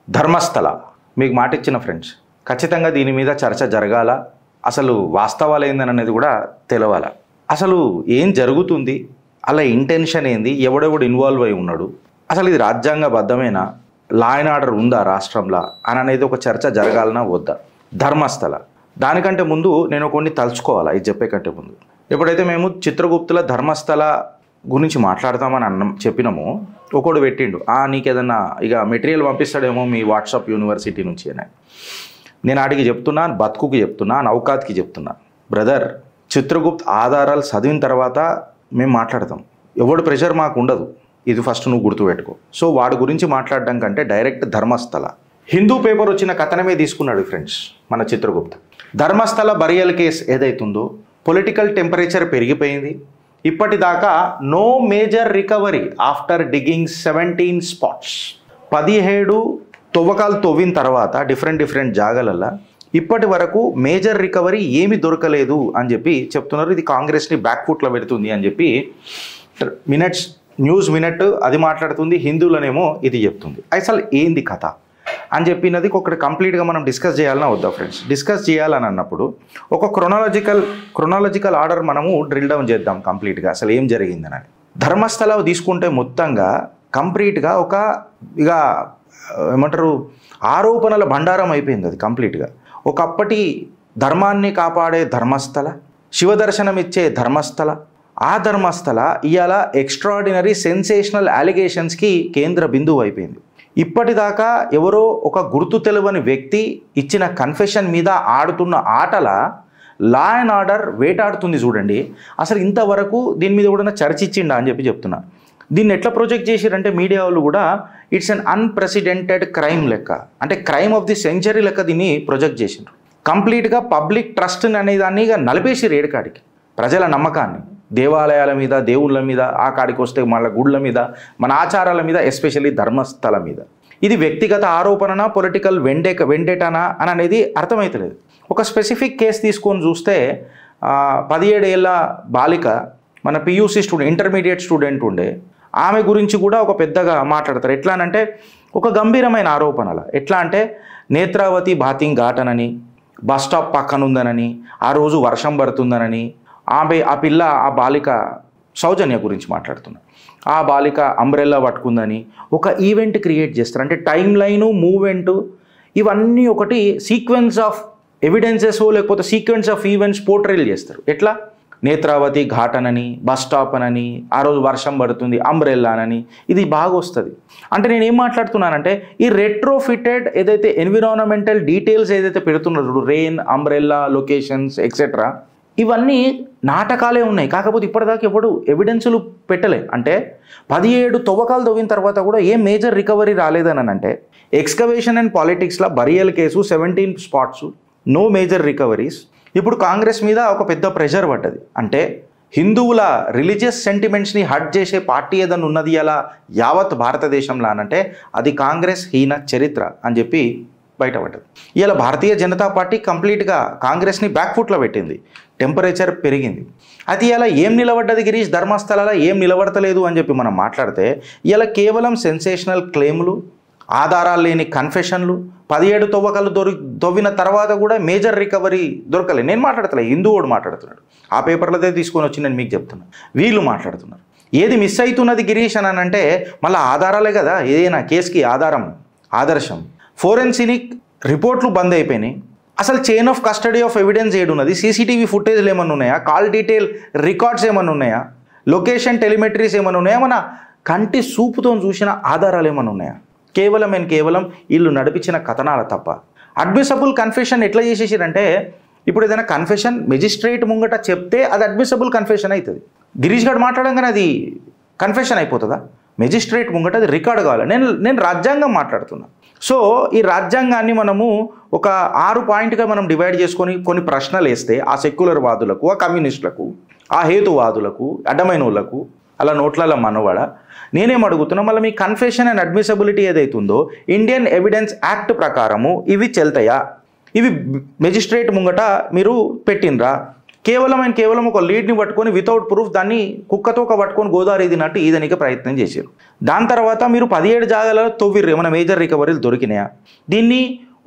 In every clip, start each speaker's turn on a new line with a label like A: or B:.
A: ధర్మస్థల మీకు మాట ఇచ్చిన ఫ్రెండ్స్, ఖచ్చితంగా దీని మీద చర్చ జరగాల. అసలు వాస్తవాలు ఏందనేది కూడా తెలవాల. అసలు ఏం జరుగుతుంది, అలా ఇంటెన్షన్ ఏంది, ఎవడెవడు ఇన్వాల్వ్ అయి ఉన్నాడు, అసలు ఇది రాజ్యాంగబద్ధమేనా, లా అండ్ ఆర్డర్ ఉందా రాష్ట్రంలో అని అనేది ఒక చర్చ జరగాలనా వద్దా. ధర్మస్థల దానికంటే ముందు నేను కొన్ని తలుచుకోవాలా ఇది చెప్పే కంటే ముందు. ఎప్పుడైతే మేము చిత్రగుప్తుల ధర్మస్థల గురించి మాట్లాడతామని చెప్పినామో ఒకడు పెట్టిండు, నీకేదన్నా ఇక మెటీరియల్ పంపిస్తాడేమో మీ వాట్సాప్ యూనివర్సిటీ నుంచి అని. నేను ఆడికి చెప్తున్నా, బతుకుకి చెప్తున్నా, నౌకాత్కి చెప్తున్నా, బ్రదర్ చిత్రగుప్త ఆధారాలు చదివిన తర్వాత మేము మాట్లాడతాం. ఎవడు ప్రెషర్ మాకు ఉండదు, ఇది ఫస్ట్ నువ్వు గుర్తుపెట్టుకో. సో వాడి గురించి మాట్లాడడం కంటే డైరెక్ట్ ధర్మస్థల హిందూ పేపర్ వచ్చిన కథనమే తీసుకున్నాడు ఫ్రెండ్స్ మన చిత్రగుప్త. ధర్మస్థల బరియల్ కేసు ఏదైతుందో పొలిటికల్ టెంపరేచర్ పెరిగిపోయింది. ఇప్పటిదాకా no major recovery after digging 17 spots. 17 తవ్వకాలు తవ్విన తర్వాత డిఫరెంట్ జాగాలల్లో ఇప్పటి వరకు మేజర్ రికవరీ ఏమి దొరకలేదు అని చెప్పి చెప్తున్నారు. ఇది కాంగ్రెస్ని బ్యాక్ ఫుట్లో పెడుతుంది అని చెప్పి న్యూస్ మినిట్ అది మాట్లాడుతుంది, హిందువులనేమో ఇది చెప్తుంది. అసలు ఏంది కథ అని చెప్పినది ఒకటి కంప్లీట్గా మనం డిస్కస్ చేయాలన్నా వద్దా ఫ్రెండ్స్. డిస్కస్ చేయాలని అన్నప్పుడు ఒక క్రొనాలజికల్ ఆర్డర్ మనము డ్రిల్ డౌన్ చేద్దాం కంప్లీట్గా అసలు ఏం జరిగిందని. ధర్మస్థల తీసుకుంటే మొత్తంగా కంప్లీట్గా ఒక ఇక ఏమంటారు ఆరోపణల బండారం అయిపోయింది అది కంప్లీట్గా. ఒకప్పటి ధర్మాన్ని కాపాడే ధర్మస్థల, శివదర్శనం ఇచ్చే ధర్మస్థల, ఆ ధర్మస్థల ఇవాళ ఎక్స్ట్రాడినరీ సెన్సేషనల్ అలిగేషన్స్కి కేంద్ర బిందువు అయిపోయింది. ఇప్పటిదాకా ఎవరో ఒక గుర్తు తెలియని వ్యక్తి ఇచ్చిన కన్ఫెషన్ మీద ఆడుతున్న ఆటల లా అండ్ ఆర్డర్ వేటాడుతుంది చూడండి. అసలు ఇంతవరకు దీని మీద కూడా చర్చించిండా అని చెప్పి చెప్తున్నా. దీన్ని ఎట్లా ప్రొజెక్ట్ చేసిరంటే మీడియా వాళ్ళు కూడా ఇట్స్ అన్ అన్ప్రెసిడెంటెడ్ క్రైమ్ లెక్క, అంటే క్రైమ్ ఆఫ్ ది సెంచరీ లెక్క దీన్ని ప్రొజెక్ట్ చేసిండ్రు. కంప్లీట్గా పబ్లిక్ ట్రస్ట్ అనేదాన్ని ఇక నలిపేసిరు ఏడుకాడికి. ప్రజల నమ్మకాన్ని దేవాలయాల మీద, దేవుళ్ళ మీద, ఆ కాడికి వస్తే మళ్ళీ గుళ్ళ మీద, మన ఆచారాల మీద, ఎస్పెషల్లీ ధర్మస్థల మీద. ఇది వ్యక్తిగత ఆరోపణనా పొలిటికల్ వెండేటానా అని అనేది అర్థమవుతలేదు. ఒక స్పెసిఫిక్ కేసు తీసుకొని చూస్తే 17 ఏళ్ళ బాలిక మన పియూసీ స్టూడెంట్, ఇంటర్మీడియట్ స్టూడెంట్ ఉండే, ఆమె గురించి కూడా ఒక పెద్దగా మాట్లాడతారు. ఎట్లా అంటే ఒక గంభీరమైన ఆరోపణలు. ఎట్లా అంటే నేత్రావతి బాతింగ్ ఘాటనని, బస్ స్టాప్ పక్కన ఉందనని, ఆ రోజు వర్షం పడుతుందనని, ఆ పిల్ల ఆ బాలిక సౌజన్య గురించి మాట్లాడుతున్నారు. ఆ బాలిక అంబ్రెల్లా పట్టుకుందని ఒక ఈవెంట్ క్రియేట్ చేస్తారు. అంటే టైం లైను, మూవ్మెంటు, ఇవన్నీ ఒకటి సీక్వెన్స్ ఆఫ్ ఎవిడెన్సెస్ లేకపోతే సీక్వెన్స్ ఆఫ్ ఈవెంట్స్ పోర్ట్రేల్ చేస్తారు. ఎట్లా నేత్రావతి ఘాటనని, బస్ స్టాప్ అని, ఆ రోజు వర్షం పడుతుంది, అంబ్రెల్లానని, ఇది బాగా వస్తుంది. అంటే నేను ఏం మాట్లాడుతున్నానంటే ఈ రెట్రోఫిటెడ్ ఏదైతే ఎన్విరాన్మెంటల్ డీటెయిల్స్ ఏదైతే పెడుతున్నారు, రెయిన్, అంబ్రెల్లా, లొకేషన్స్ ఎక్సెట్రా, ఇవన్నీ నాటకాలే ఉన్నాయి. కాకపోతే ఇప్పటిదాకా ఎవడు ఎవిడెన్సులు పెట్టలే. అంటే 17 తవ్వకాలు తవ్విన తర్వాత కూడా ఏం మేజర్ రికవరీ రాలేదని అంటే ఎక్స్కవేషన్ అండ్ పాలిటిక్స్లో burial case 17 spots, no major recoveries. ఇప్పుడు కాంగ్రెస్ మీద ఒక పెద్ద ప్రెషర్ పడ్డది. అంటే హిందువుల రిలీజియస్ సెంటిమెంట్స్ని హర్ట్ చేసే పార్టీ ఏదైనా ఉన్నది అలా యావత్ భారతదేశంలో అనంటే అది కాంగ్రెస్ హీన చరిత్ర అని చెప్పి బయటపడ్డది. ఇలా భారతీయ జనతా పార్టీ కంప్లీట్గా కాంగ్రెస్ని బ్యాక్ ఫుట్లో పెట్టింది, టెంపరేచర్ పెరిగింది. అది ఇలా ఏం నిలబడ్డది గిరీష్ ధర్మస్థలాల, ఏం నిలబడతలేదు అని చెప్పి మనం మాట్లాడితే ఇలా కేవలం సెన్సేషనల్ క్లెయిమ్లు, ఆధారాలు లేని కన్ఫెషన్లు, 17 తవ్వకాలు తవ్విన తర్వాత కూడా మేజర్ రికవరీ దొరకలేదు. నేను మాట్లాడతలే, హిందువుడు మాట్లాడుతున్నాడు, ఆ పేపర్లదే తీసుకొని వచ్చి నేను మీకు చెప్తున్నా. వీళ్ళు మాట్లాడుతున్నారు. ఏది మిస్ అవుతున్నది గిరీష్ అని అంటే మళ్ళీ ఆధారాలే కదా ఏదైనా కేసుకి ఆదర్శం. ఫోరెన్సిక్ రిపోర్ట్లు బంద్ అయిపోయినాయి. అసలు chain of custody of evidence ఏడున్నది, సీసీటీవీ ఫుటేజ్లు ఏమన్నా ఉన్నాయా, కాల్ డీటెయిల్ రికార్డ్స్ ఏమన్నా ఉన్నాయా, లొకేషన్ టెలిమెట్రీస్ ఏమన్నా ఉన్నాయా, మన కంటి సూపుతో చూసిన ఆధారాలు ఏమన్నా ఉన్నాయా? కేవలం వీళ్ళు నడిపించిన కథనాల తప్ప. అడ్మిసబుల్ కన్ఫెషన్ ఎట్లా చేసేసారంటే ఇప్పుడు ఏదైనా కన్ఫెషన్ మెజిస్ట్రేట్ ముంగట చెప్తే అది అడ్మిసబుల్ కన్ఫెషన్ అవుతుంది. గిరీష్ గారు మాట్లాడంగానే అది కన్ఫెషన్ అయిపోతుందా? మెజిస్ట్రేట్ ముంగట అది రికార్డు కావాలి. నేను రాజ్యాంగం మాట్లాడుతున్నా. సో ఈ రాజ్యాంగాన్ని మనము ఒక 6 పాయింట్గా మనం డివైడ్ చేసుకొని కొన్ని ప్రశ్నలు వేస్తే ఆ సెక్యులర్ వాదులకు, ఆ కమ్యూనిస్టులకు, ఆ హేతువాదులకు, అడ్డమైన వాళ్ళకు అలా నోట్లలో మనవాడ నేనేం అడుగుతున్నా, మళ్ళీ మీ కన్ఫెషన్ అండ్ అడ్మిసబిలిటీ ఏదైతుందో ఇండియన్ ఎవిడెన్స్ యాక్ట్ ప్రకారము ఇవి చెల్తాయా? ఇవి మెజిస్ట్రేట్ ముంగట మీరు పెట్టినరా? కేవలం ఒక లీడ్ని పట్టుకొని వితౌట్ ప్రూఫ్ దాన్ని కుక్కతోక పట్టుకొని గోదావరి తిన్నట్టు ఈదనికి ప్రయత్నం చేశారు. దాని తర్వాత మీరు 17 జాగాలలో తవ్విర్రు, ఏమైనా మేజర్ రికవరీలు దొరికినాయా? దీన్ని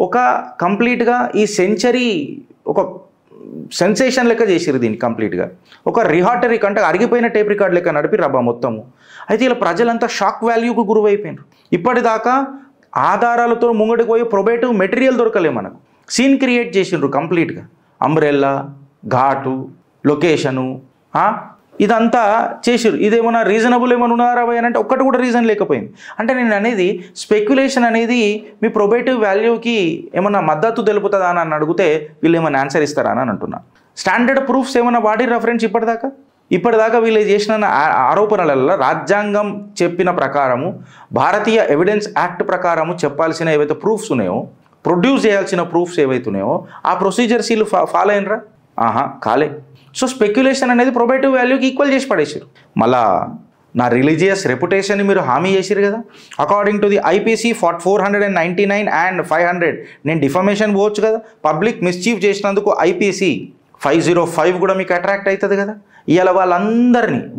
A: ఒక కంప్లీట్గా ఈ సెంచరీ ఒక సెన్సేషన్ లెక్క చేసిరు. దీన్ని కంప్లీట్గా ఒక రిహార్టరీ కంటే అరిగిపోయిన టేప్ రికార్డ్ లెక్క నడిపి రబ్బా మొత్తము. అయితే ఇలా ప్రజలంతా షాక్ వాల్యూకు గురువైపోయినారు. ఇప్పటిదాకా ఆధారాలతో ముంగడికి పోయి ప్రొబేటివ్ మెటీరియల్ దొరకలే మనకు. సీన్ క్రియేట్ చేసిండ్రు కంప్లీట్గా. అంబ్రెల్లా, ఘాటు, లొకేషను, ఇదంతా చేసిరు. ఇదేమన్నా రీజనబుల్ ఏమైనా ఉన్నారా అని అంటే ఒక్కటి కూడా రీజన్ లేకపోయింది. అంటే నేను అనేది స్పెక్యులేషన్ అనేది మీ ప్రొబేటివ్ వాల్యూకి ఏమన్నా మద్దతు తెలుపుతుందా అని అడిగితే వీళ్ళు ఏమైనా ఆన్సర్ ఇస్తారా అని అంటున్నా. స్టాండర్డ్ ప్రూఫ్స్ ఏమైనా వాడి రెఫరెన్స్ ఇప్పటిదాకా వీళ్ళు చేసిన ఆరోపణలలో రాజ్యాంగం చెప్పిన ప్రకారము, భారతీయ ఎవిడెన్స్ యాక్ట్ ప్రకారము చెప్పాల్సిన ఏవైతే ప్రూఫ్స్ ఉన్నాయో, ప్రొడ్యూస్ చేయాల్సిన ప్రూఫ్స్ ఏవైతే ఉన్నాయో ఆ ప్రొసీజర్స్ వీళ్ళు ఫాలో అయినరా? కాలే. సో స్పెక్యులేషన్ అనేది ప్రొబేటివ్ వాల్యూకి ఈక్వల్ చేసి పడేసారు. మళ్ళా నా రిలీజియస్ రెప్యుటేషన్ని మీరు హామీ చేసిరు కదా. According to the IPC 499 and 500 నేను డిఫమేషన్ పోవచ్చు కదా. పబ్లిక్ మిస్చీఫ్ చేసినందుకు ఐపీసీ 505 కూడా మీకు అట్రాక్ట్ అవుతుంది కదా. ఇవాళ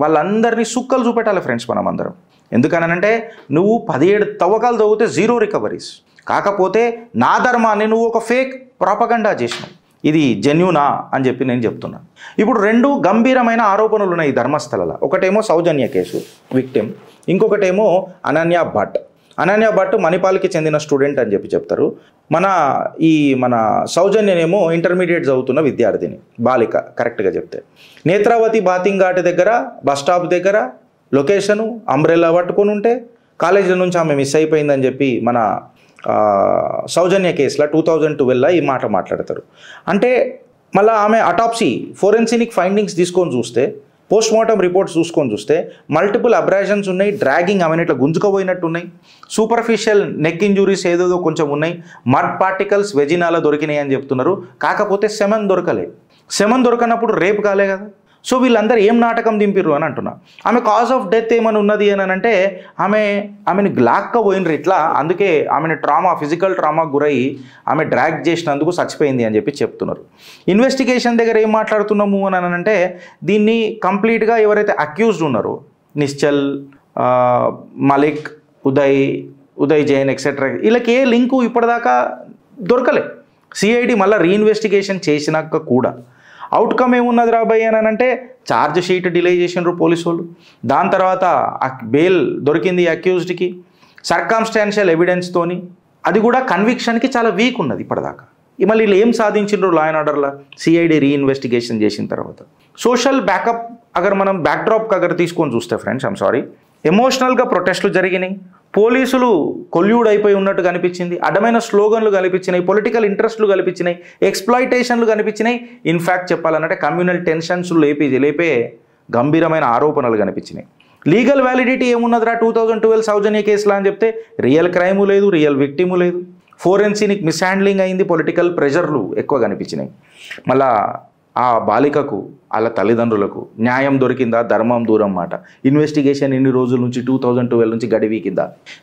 A: వాళ్ళందరినీ సుక్కలు చూపెట్టాలి ఫ్రెండ్స్ మనం అందరం. ఎందుకనంటే నువ్వు 17 తవ్వకాలు తవ్వితే 0 రికవరీస్. కాకపోతే నా ధర్మాన్ని నువ్వు ఒక ఫేక్ ప్రాపగండా చేసినావు. ఇది జెన్యూనా అని చెప్పి నేను చెప్తున్నాను. ఇప్పుడు 2 గంభీరమైన ఆరోపణలు ఉన్నాయి ఈ ధర్మస్థలలో. ఒకటేమో సౌజన్య కేసు విక్టిమ్, ఇంకొకటేమో అనన్య భట్ మణిపాల్కి చెందిన స్టూడెంట్ అని చెప్పి చెప్తారు. మన సౌజన్యనేమో ఇంటర్మీడియట్ చదువుతున్న విద్యార్థిని, బాలిక కరెక్ట్గా చెప్తే. నేత్రావతి బాతింగ్ ఘాట్ దగ్గర బస్ స్టాప్ దగ్గర లొకేషను అంబ్రెల్లా పట్టుకొని ఉంటే కాలేజీల నుంచి ఆమె మిస్ అయిపోయిందని చెప్పి మన సౌజన్య కేసులో 2012లో ఈ మాట మాట్లాడతారు. అంటే మళ్ళీ ఆమె అటాప్సీ ఫోరెన్సిక్ ఫైండింగ్స్ తీసుకొని చూస్తే, పోస్ట్ మార్టం రిపోర్ట్స్ చూసుకొని చూస్తే మల్టిపుల్ అబ్రాషన్స్ ఉన్నాయి, డ్రాగింగ్ ఆమెను ఇట్లా గుంజుకోపోయినట్టు ఉన్నాయి, సూపర్ఫిషియల్ నెక్ ఇంజురీస్ ఏదేదో కొంచెం ఉన్నాయి, మడ్ పార్టికల్స్ వెజినాలో దొరికినాయి అని చెప్తున్నారు. కాకపోతే సెమన్ దొరకనప్పుడు రేపు కాలే కదా. సో వీళ్ళందరూ ఏం నాటకం దింపిర్రు అని అంటున్నా. ఆమె కాజ్ ఆఫ్ డెత్ ఏమైనా ఉన్నది అని అంటే ఆమెను గ్లాక్గా పోయినరు ఇట్లా, అందుకే ఆమెను ఫిజికల్ ట్రామాకు గురయ్యి ఆమె డ్రాగ్ చేసినందుకు చచ్చిపోయింది అని చెప్పి చెప్తున్నారు. ఇన్వెస్టిగేషన్ దగ్గర ఏం మాట్లాడుతున్నాము అని అంటే దీన్ని కంప్లీట్గా ఎవరైతే అక్యూజ్డ్ ఉన్నారో నిశ్చల్, మలిక్, ఉదయ్ జైన్ ఎక్సెట్రా వీళ్ళకి ఏ లింకు ఇప్పటిదాకా దొరకలే. సిఐడి మళ్ళీ రీఇన్వెస్టిగేషన్ చేసినాక కూడా అవుట్కమ్ ఏమున్నది రాబాయ్ అని అంటే ఛార్జ్ షీట్ డిలే చేసినారు పోలీసు వాళ్ళు. దాని తర్వాత బెయిల్ దొరికింది అక్యూజ్డ్కి సర్కమ్స్టాన్షియల్ ఎవిడెన్స్తోని, అది కూడా కన్విక్షన్కి చాలా వీక్ ఉన్నది ఇప్పటిదాకా. మళ్ళీ వీళ్ళు ఏం సాధించారు లా అండ్ ఆర్డర్లో సిఐడి రీఇన్వెస్టిగేషన్ చేసిన తర్వాత. సోషల్ బ్యాకప్ మనం బ్యాక్డ్రాప్ తీసుకొని చూస్తే ఫ్రెండ్స్ ఎమోషనల్గా ప్రొటెస్టులు జరిగినాయి, పోలీసులు కొల్యూడ్ అయిపోయి ఉన్నట్టు కనిపించింది, అడ్డమైన స్లోగన్లు కనిపించినాయి, పొలిటికల్ ఇంట్రెస్ట్లు కనిపించినాయి, ఎక్స్ప్లాయిటేషన్లు కనిపించినాయి. ఇన్ఫ్యాక్ట్ చెప్పాలంటే కమ్యూనల్ టెన్షన్స్ లేపే గంభీరమైన ఆరోపణలు కనిపించినాయి. లీగల్ వ్యాలిడిటీ ఏమున్నదిరా 2012 సౌజన్య కేసులా అని చెప్తే రియల్ క్రైము లేదు, రియల్ విక్టిము లేదు, ఫోరెన్సిక్ మిస్హ్యాండ్లింగ్ అయింది, పొలిటికల్ ప్రెషర్లు ఎక్కువ కనిపించినాయి. మళ్ళా ఆ బాలికకు వాళ్ళ తల్లిదండ్రులకు న్యాయం దొరికిందా? ధర్మం దూరం మాట. ఇన్వెస్టిగేషన్ ఎన్ని రోజుల నుంచి 2012 నుంచి గడివి కింద.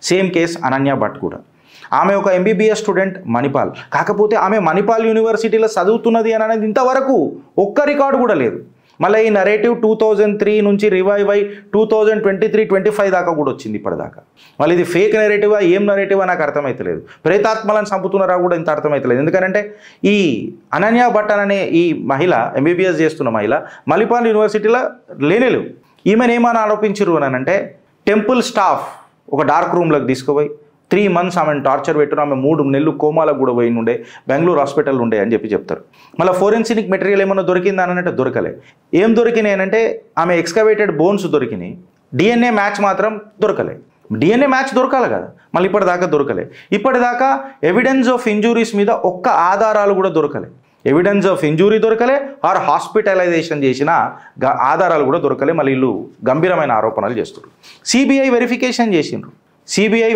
A: సేమ్ కేస్ అనన్య భట్ కూడా. ఆమె ఒక ఎంబీబీఎస్ స్టూడెంట్ మణిపాల్, కాకపోతే ఆమె మణిపాల్ యూనివర్సిటీలో చదువుతున్నది అని అనేది ఇంతవరకు ఒక్క రికార్డు కూడా లేదు. మళ్ళీ ఈ నరేటివ్ 2003 నుంచి రివైవ్ అయి 2023-25 దాకా కూడా వచ్చింది ఇప్పటిదాకా. మళ్ళీ ఇది ఫేక్ నెరేటివా ఏం నెరేటివా నాకు అర్థమవుతలేదు. ప్రేతాత్మలను చంపుతున్నారా కూడా ఇంత అర్థమవుతలేదు. ఎందుకంటే ఈ అనన్య భట్ అనే ఈ మహిళ ఎంబీబీఎస్ చేస్తున్న మహిళ మణిపాల్ యూనివర్సిటీలో లేనేలేవు. ఈమెను ఏమని ఆరోపించారు అని అంటే టెంపుల్ స్టాఫ్ ఒక డార్క్ రూమ్లోకి తీసుకుపోయి 3 months ఆమెను టార్చర్ పెట్టిన, ఆమె 3 నెలలు కోమాలకు కూడా పోయి ఉండే, బెంగళూరు హాస్పిటల్ ఉండే అని చెప్తారు. మళ్ళీ ఫోరెన్సిక్ మెటీరియల్ ఏమన్నా దొరికిందా అని అంటే దొరకలే. ఏం దొరికినాయి అని అంటే ఆమె ఎక్స్కవేటెడ్ బోన్స్ దొరికినాయి, డిఎన్ఏ మ్యాచ్ మాత్రం దొరకలే. డిఎన్ఏ మ్యాచ్ దొరకాలి కదా, మళ్ళీ ఇప్పటిదాకా దొరకలే. ఇప్పటిదాకా ఎవిడెన్స్ ఆఫ్ ఇంజురీస్ మీద ఒక్క ఆధారాలు కూడా దొరకలే. ఎవిడెన్స్ ఆఫ్ ఇంజురీ దొరకలే, ఆర్ హాస్పిటలైజేషన్ చేసిన ఆధారాలు కూడా దొరకలే. మళ్ళీ వీళ్ళు గంభీరమైన ఆరోపణలు చేస్తున్నారు. సిబిఐ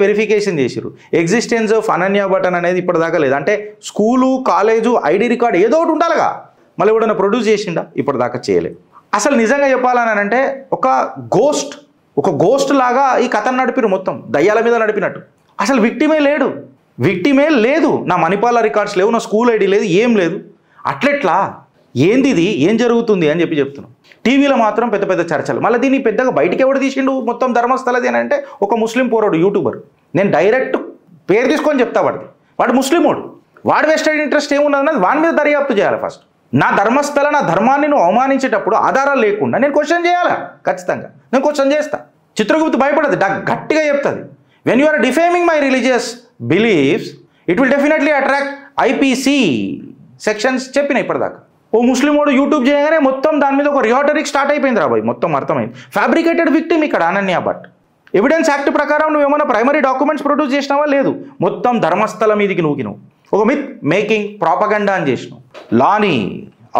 A: వెరిఫికేషన్ చేసిరు. ఎగ్జిస్టెన్స్ ఆఫ్ అనన్య భట్ అనేది ఇప్పటిదాకా లేదు. అంటే స్కూలు, కాలేజు, ఐడి రికార్డు ఏదో ఒకటి ఉండాలిగా, మళ్ళీ ఎవడన్నా ప్రొడ్యూస్ చేసిండా? ఇప్పటిదాకా చేయలేదు. అసలు నిజంగా చెప్పాలని అంటే ఒక గోస్ట్ లాగా ఈ కథను నడిపిరు, మొత్తం దయ్యాల మీద నడిపినట్టు. అసలు విక్టిమే లేదు. నా మణిపాల రికార్డ్స్ లేవు, నా స్కూల్ ఐడి లేదు, ఏం లేదు. అట్లెట్లా ఏంది ఇది, ఏం జరుగుతుంది అని చెప్పి చెప్తున్నాం. టీవీలో మాత్రం పెద్ద పెద్ద చర్చలు. మళ్ళీ దీన్ని పెద్దగా బయటికి ఎవడు తీసిండు మొత్తం ధర్మస్థలది అని అంటే ఒక ముస్లిం పోరాడు యూట్యూబర్. నేను డైరెక్ట్ పేరు తీసుకొని చెప్తా వాడు ముస్లిమోడు. వాడు వెస్టెడ్ ఇంట్రెస్ట్ ఏమున్నది వాడి మీద దర్యాప్తు చేయాలి. ఫస్ట్ నా ధర్మస్థల నా ధర్మాన్ని నువ్వు అవమానించేటప్పుడు ఆధారాలు లేకుండా నేను క్వశ్చన్ చేయాలా? ఖచ్చితంగా నేను క్వశ్చన్ చేస్తా. చిత్రగుప్తు భయపడదు, గట్టిగా చెప్తుంది. When you are defaming my religious beliefs it will definitely attract IPC sections చెప్పిన ఇప్పటిదాకా. ఓ ముస్లిమోడు యూట్యూబ్ చేయగానే మొత్తం దాని మీద ఒక రిహాటరిక్ స్టార్ట్ అయిపోయింది రాబాయ్. మొత్తం అర్థమైంది. ఫ్యాబ్రికేటెడ్ విక్టిమ్ ఇక్కడ అనన్య భట్. ఎవిడెన్స్ యాక్ట్ ప్రకారం నువ్వు ఏమైనా ప్రైమరీ డాక్యుమెంట్స్ ప్రొడ్యూస్ చేసినావా? లేదు. మొత్తం ధర్మస్థల మీదికి నూకినావు. ఒక మిత్ మేకింగ్ ప్రాపగండా అని చేసినావు. లాని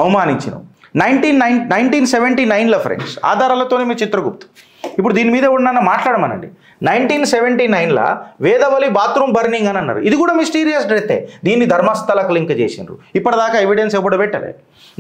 A: అవమానించినావు. 1979లో ఫ్రెండ్స్ ఆధారాలతోనే మీ చిత్రగుప్తు. ఇప్పుడు దీని మీద ఉన్న మాట్లాడమనండి. 1979లో వేదవలి బాత్రూమ్ బర్నింగ్ అని అన్నారు. ఇది కూడా మిస్టీరియస్ డెత్తే. దీన్ని ధర్మస్థలకు లింక్ చేసిండ్రు. ఇప్పటిదాకా ఎవిడెన్స్ ఎప్పుడు పెట్టలే.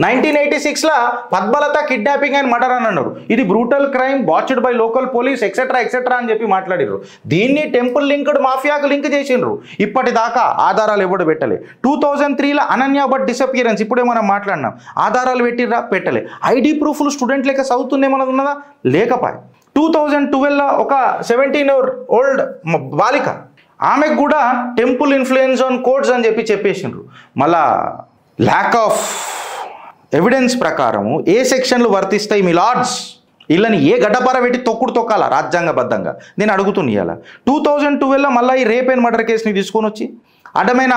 A: 1986లో పద్మలత కిడ్నాపింగ్ అండ్ మర్డర్ అని అన్నారు. ఇది brutal crime watched by local police etcetera etcetera అని చెప్పి మాట్లాడిర్రు. దీన్ని టెంపుల్ లింక్డ్ మాఫియాకు లింక్ చేసిండ్రు. ఇప్పటిదాకా ఆధారాలు ఎప్పుడు పెట్టలే. 2003లో అనన్య భట్ డిసపియరెన్స్ ఇప్పుడే మనం మాట్లాడినాం. ఆధారాలు పెట్టిర్రా? పెట్టలే. ఐడి ప్రూఫ్లు స్టూడెంట్ లెక్క చదువుతుంది ఏమన్నది ఉన్నదా? లేకపాయ. 2012లో ఒక 17-year-old బాలిక, ఆమెకు కూడా టెంపుల్ ఇన్ఫ్లుయెన్స్ ఆన్ కోడ్స్ అని చెప్పి చెప్పేసిండ్రు. మళ్ళా ల్యాక్ ఆఫ్ ఎవిడెన్స్ ప్రకారము ఏ సెక్షన్లు వర్తిస్తాయి మీ లార్డ్స్? వీళ్ళని ఏ గడ్డపార పెట్టి తొక్కాలా రాజ్యాంగబద్ధంగా? నేను అడుగుతున్నా. ఇవాళ 2012లో మళ్ళీ ఈ రేప్ అండ్ మర్డర్ కేసుని తీసుకొని వచ్చి అడ్డమైన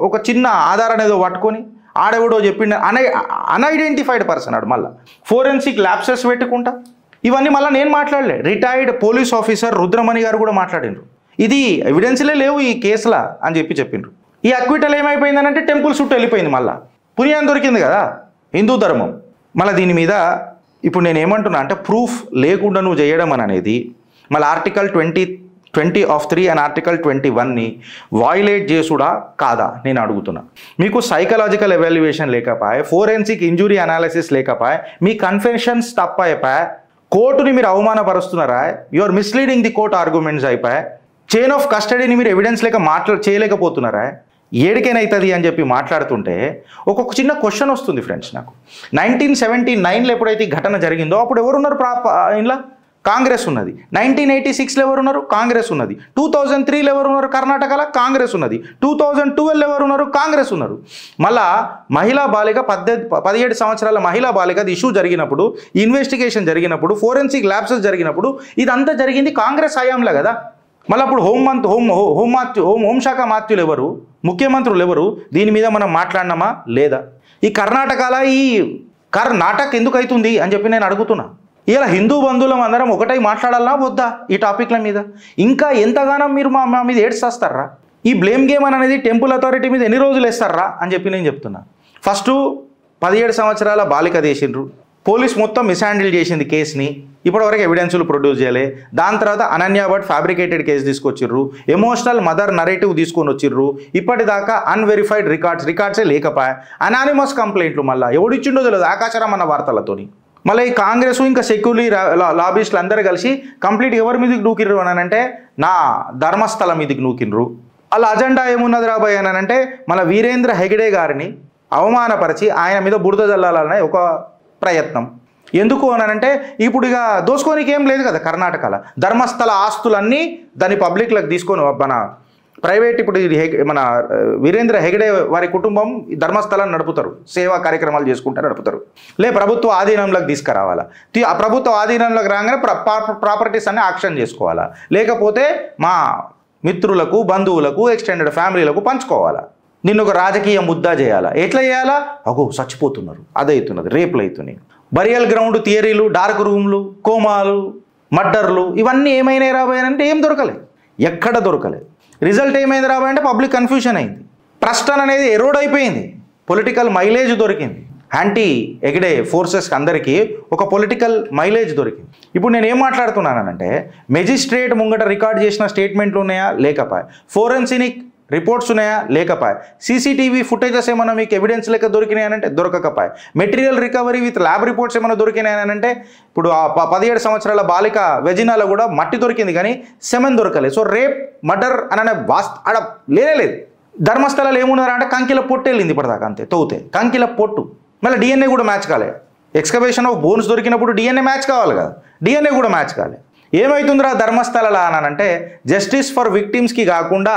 A: ఒక చిన్న ఆధారం ఏదో పట్టుకొని ఆడెవడో చెప్పిండ అన్ఐడెంటిఫైడ్ పర్సన్ ఆడు. మళ్ళీ ఫోరెన్సిక్ ల్యాబ్సెస్ పెట్టుకుంటా ఇవన్నీ మళ్ళీ నేను మాట్లాడలే. రిటైర్డ్ పోలీస్ ఆఫీసర్ రుద్రమణి గారు కూడా మాట్లాడిండ్రు. ఇది ఎవిడెన్స్లే లేవు ఈ కేసులా అని చెప్పిండ్రు. ఈ అక్విటల్ ఏమైపోయిందని అంటే టెంపుల్ చుట్టూ వెళ్ళిపోయింది. మళ్ళీ పుణ్యం దొరికింది కదా హిందూ ధర్మం. మళ్ళీ దీని మీద ఇప్పుడు నేను ఏమంటున్నా అంటే ప్రూఫ్ లేకుండా నువ్వు చేయడం అనేది మళ్ళీ ఆర్టికల్ 20(3) అండ్ ఆర్టికల్ 21ని వాయిలేట్ చేసుడా కాదా నేను అడుగుతున్నా. మీకు సైకలాజికల్ ఎవాల్యుయేషన్ లేకపోయే, ఫోరెన్సిక్ ఇంజురీ అనాలిసిస్ లేకపోయే, మీ కన్ఫెషన్స్ తప్పైపోయా, కోర్టుని మీరు అవమానపరుస్తున్నారా, you are misleading the court arguments అయిపోయా, చైన్ ఆఫ్ కస్టడీని మీరు ఎవిడెన్స్ లేక చేయలేకపోతున్నారా, ఏడికేనవుతుంది అని చెప్పి మాట్లాడుతుంటే ఒక్కొక్క చిన్న క్వశ్చన్ వస్తుంది ఫ్రెండ్స్ నాకు. 1979లో ఎప్పుడైతే ఈ ఘటన జరిగిందో అప్పుడు ఎవరున్నారు? ఇంట్లో కాంగ్రెస్ ఉన్నది. 1986లో ఎవరున్నారు? కాంగ్రెస్ ఉన్నది. 2003లో ఎవరున్నారు? కర్ణాటకలో కాంగ్రెస్ ఉన్నది. 2012లో ఎవరున్నారు? కాంగ్రెస్ ఉన్నారు. మళ్ళా మహిళా బాలిక 17 సంవత్సరాల మహిళా బాలిక ఇష్యూ జరిగినప్పుడు, ఇన్వెస్టిగేషన్ జరిగినప్పుడు, ఫోరెన్సిక్ ల్యాబ్సెస్ జరిగినప్పుడు ఇదంతా జరిగింది కాంగ్రెస్ హయాంలో కదా. మళ్ళీ అప్పుడు హోంశాఖ మాత్యులు ఎవరు? ముఖ్యమంత్రులు ఎవరు? దీని మీద మనం మాట్లాడినామా లేదా? ఈ కర్ణాటకలో ఈ కర్ణాటక ఎందుకు అవుతుంది అని చెప్పి నేను అడుగుతున్నా. ఇలా హిందూ బంధువులం అందరం ఒకటై మాట్లాడాలనా వద్దా ఈ టాపిక్ల మీద? ఇంకా ఎంతగానో మీరు మా మీద ఏడ్చేస్తారా? ఈ బ్లేమ్ గేమ్ అనేది టెంపుల్ అథారిటీ మీద ఎన్ని రోజులు వేస్తారా అని చెప్పి నేను చెప్తున్నా. ఫస్ట్ 17 సంవత్సరాల బాలిక చేసిండ్రు. పోలీస్ మొత్తం మిస్హ్యాండిల్ చేసింది కేసుని. ఇప్పటివరకు ఎవిడెన్సులు ప్రొడ్యూస్ చేయలే. దాని తర్వాత అనన్య భట్ ఫ్యాబ్రికేటెడ్ కేసు తీసుకొచ్చిర్రు. ఎమోషనల్ మదర్ నరేటివ్ తీసుకొని వచ్చిర్రు. ఇప్పటిదాకా అన్వెరిఫైడ్ రికార్డ్సే లేకపోయా. అనానిమస్ కంప్లైంట్లు మళ్ళీ ఎవడిచ్చిండో తెలియదు ఆకాశరామన్న వార్తలతోని. మళ్ళీ ఈ కాంగ్రెస్ ఇంకా సెక్యులర్ లాబీస్టులు అందరూ కలిసి కంప్లీట్ ఎవరి మీదకి నూకిర్రు అని అంటే నా ధర్మస్థలం మీదకి నూకిండ్రు. వాళ్ళ అజెండా ఏమున్నది రాబోయే అని అంటే మన వీరేంద్ర హెగడే గారిని అవమానపరిచి ఆయన మీద బురద జల్లాలనే ఒక ప్రయత్నం. ఎందుకు అని అంటే ఇప్పుడు ఇక దోసుకోనికి ఏం లేదు కదా. కర్ణాటకలో ధర్మస్థల ఆస్తులన్నీ దాని పబ్లిక్లకు తీసుకొని మన ప్రైవేట్ ఇప్పుడు మన వీరేంద్ర హెగడే వారి కుటుంబం ధర్మస్థలాన్ని నడుపుతారు, సేవా కార్యక్రమాలు చేసుకుంటూ నడుపుతారు. ప్రభుత్వ ఆధీనంలోకి తీసుకురావాలా. ఆ ప్రభుత్వ ఆధీనంలోకి రాగానే ప్రాపర్టీస్ అన్ని ఆక్షన్ చేసుకోవాలా, లేకపోతే మా మిత్రులకు, బంధువులకు, ఎక్స్టెండెడ్ ఫ్యామిలీలకు పంచుకోవాలా. నిన్ను ఒక రాజకీయ ముద్దా చేయాలా. ఎట్లా చేయాలా? చచ్చిపోతున్నారు, అదవుతున్నది, రేపులు అవుతున్నాయి, బరియల్ గ్రౌండ్ థియరీలు, డార్క్ రూమ్లు, కోమాలు, మర్డర్లు ఇవన్నీ ఏమైనా రాబోయానంటే ఏం దొరకలే, ఎక్కడ దొరకలే. రిజల్ట్ ఏమైంది రాబోయంటే పబ్లిక్ కన్ఫ్యూషన్ అయింది. ప్రశ్న అనేది ఎరోడ్ అయిపోయింది. పొలిటికల్ మైలేజ్ దొరికింది. యాంటీ ఎగడే ఫోర్సెస్ అందరికీ ఒక పొలిటికల్ మైలేజ్ దొరికింది. ఇప్పుడు నేను ఏం మాట్లాడుతున్నానంటే మెజిస్ట్రేట్ ముంగట రికార్డ్ చేసిన స్టేట్మెంట్లు ఉన్నాయా? లేకపోయా. ఫోరెన్సిక్ రిపోర్ట్స్ ఉన్నాయా? లేకపోయా. సీసీటీవీ ఫుటేజెస్ ఏమైనా మీకు ఎవిడెన్స్ లెక్క దొరికినాయనంటే దొరకకపోయా. Material recovery with lab reports ఏమైనా దొరికినాయనంటే ఇప్పుడు 17 సంవత్సరాల బాలిక వెజినాలో కూడా మట్టి దొరికింది కానీ సెమెన్ దొరకలేదు. సో రేప్ మర్డర్ అనే ఆడ లేనే లేదు. ధర్మస్థలాలు ఏమున్నారా అంటే కంకిల పొట్టు వెళ్ళింది ఇప్పటిదాకా, అంతే తవ్వుతే కంకిల పొట్టు. మళ్ళీ డిఎన్ఏ కూడా మ్యాచ్ కాలే. ఎక్స్కవేషన్ ఆఫ్ బోన్స్ దొరికినప్పుడు డిఎన్ఏ మ్యాచ్ కావాలి కదా, డిఎన్ఏ కూడా మ్యాచ్ కాలే. ఏమవుతుందిరా ధర్మస్థల అనంటే జస్టిస్ ఫర్ విక్టిమ్స్కి కాకుండా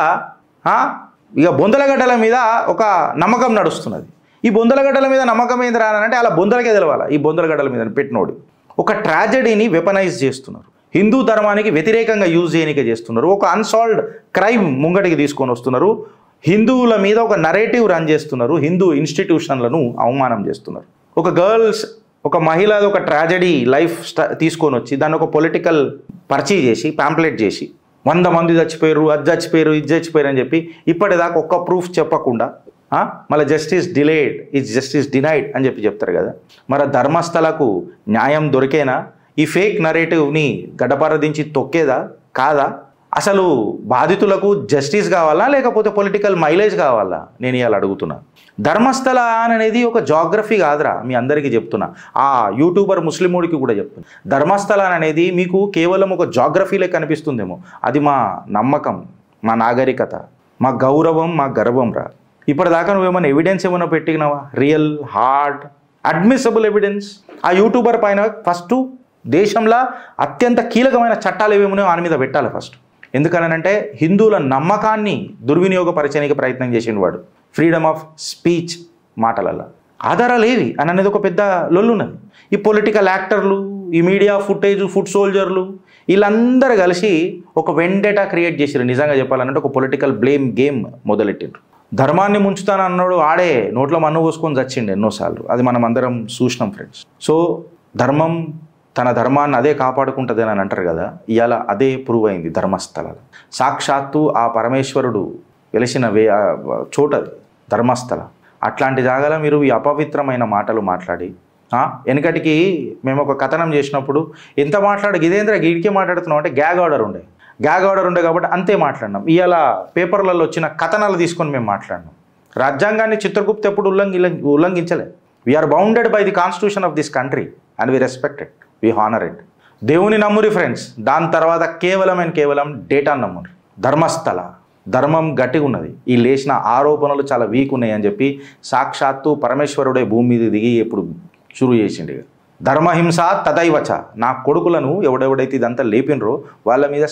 A: ఇక బొందలగడ్డల మీద ఒక నమ్మకం నడుస్తున్నది. ఈ బొందలగడ్డల మీద నమ్మకం ఏంది రానంటే అలా బొందలకే తెలవాలి. ఈ బొందలగడ్డల మీద పెట్టినోడు ఒక ట్రాజడీని వెపనైజ్ చేస్తున్నారు, హిందూ ధర్మానికి వ్యతిరేకంగా యూజ్ చేయనికే చేస్తున్నారు, ఒక అన్సాల్వ్డ్ క్రైమ్ ముంగటికి తీసుకొని వస్తున్నారు, హిందువుల మీద ఒక నరేటివ్ రన్ చేస్తున్నారు, హిందూ ఇన్స్టిట్యూషన్లను అవమానం చేస్తున్నారు. ఒక మహిళ ఒక ట్రాజడీ లైఫ్ తీసుకొని వచ్చి దాన్ని ఒక పొలిటికల్ పర్చీ చేసి ప్యాంప్లెట్ చేసి 100 మంది చచ్చిపోయారు, అది చచ్చిపోయారు, ఇది చచ్చిపోయారు అని చెప్పి ఇప్పటిదాకా ఒక్క ప్రూఫ్ చెప్పకుండా మళ్ళీ justice delayed is justice denied అని చెప్తారు కదా. మరి ధర్మస్థలకు న్యాయం దొరికేనా? ఈ ఫేక్ నరేటివ్ని గడ్డపారదించి తొక్కేదా కాదా? అసలు బాధితులకు జస్టిస్ కావాలా లేకపోతే పొలిటికల్ మైలేజ్ కావాలా? నేను ఇవాళ అడుగుతున్నా. ధర్మస్థల అనేది ఒక జాగ్రఫీ కాదురా, మీ అందరికీ చెప్తున్నా, ఆ యూట్యూబర్ ముస్లిముడికి కూడా చెప్తున్నా. ధర్మస్థల అనేది మీకు కేవలం ఒక జాగ్రఫీలే కనిపిస్తుందేమో, అది మా నమ్మకం, మా నాగరికత, మా గౌరవం, మా గర్వం రా. ఇప్పటిదాకా నువ్వేమైనా ఎవిడెన్స్ ఏమైనా పెట్టినావా? Real hard admissible evidence? ఆ యూట్యూబర్ పైన ఫస్ట్ దేశంలో అత్యంత కీలకమైన చట్టాలు ఏమేమో ఆయన మీద పెట్టాలి ఫస్ట్. ఎందుకనంటే హిందువుల నమ్మకాన్ని దుర్వినియోగపరచడానికి ప్రయత్నం చేసిన వాడు. ఫ్రీడమ్ ఆఫ్ స్పీచ్ మాటలలో ఆధారాలు ఏవి అని అనేది ఒక పెద్ద లొల్లున్నది. ఈ పొలిటికల్ యాక్టర్లు, ఈ మీడియా ఫుటేజ్, ఫుడ్ సోల్జర్లు వీళ్ళందరూ కలిసి ఒక వెండేటా క్రియేట్ చేసారు. నిజంగా చెప్పాలంటే ఒక పొలిటికల్ బ్లేమ్ గేమ్ మొదలెట్టిండ్రు. ధర్మాన్ని ముంచుతానన్నాడు ఆడే నోట్లో మన్ను పోసుకొని చచ్చిండు ఎన్నోసార్లు. అది మనం అందరం చూసినాం ఫ్రెండ్స్. సో ధర్మం తన ధర్మాన్ని అదే కాపాడుకుంటుంది అని అంటారు కదా, ఇవాళ అదే ప్రూవ్ అయింది ధర్మస్థలాలు. సాక్షాత్తు ఆ పరమేశ్వరుడు వెలిసిన చోటది ధర్మస్థల. అట్లాంటి జాగాలో మీరు ఈ అపవిత్రమైన మాటలు మాట్లాడి వెనకటికి మేము ఒక కథనం చేసినప్పుడు ఎంత మాట్లాడు ఇదేంద్ర గీడికే మాట్లాడుతున్నాం అంటే గ్యాగ్ ఆర్డర్ ఉండే కాబట్టి అంతే మాట్లాడినాం. ఇవాళ పేపర్లలో వచ్చిన కథనాలు తీసుకొని మేము మాట్లాడినాం. రాజ్యాంగాన్ని చిత్రగుప్త ఎప్పుడు ఉల్లంఘించలేదు. We are bounded by the constitution of this country and we respect it, we honour it. దేవుని నమ్మురి ఫ్రెండ్స్, దాని తర్వాత కేవలం డేటాను నమ్మురి. ధర్మస్థల ధర్మం గట్టిగా ఉన్నది, ఈ లేచిన ఆరోపణలు చాలా వీక్ ఉన్నాయి అని చెప్పి సాక్షాత్తు పరమేశ్వరుడే భూమి మీద దిగి ఎప్పుడు చురు చేసిండు. ధర్మహింస తదైవచ, నా కొడుకులను ఎవడెవడైతే ఇదంతా లేపినరో వాళ్ళ మీద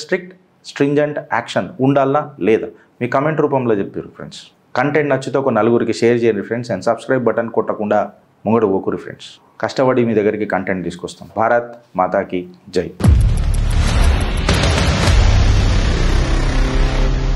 A: స్ట్రింజెంట్ యాక్షన్ ఉండాలా లేదా మీ కమెంట్ రూపంలో చెప్పారు ఫ్రెండ్స్. కంటెంట్ నచ్చితే ఒక నలుగురికి షేర్ చేయండి ఫ్రెండ్స్. అండ్ సబ్స్క్రైబ్ బటన్ కొట్టకుండా ముంగడు ఓకురు ఫ్రెండ్స్. కష్టపడి మీ దగ్గరికి కంటెంట్ తీసుకొస్తాం. భారత్ మాతాకి జై.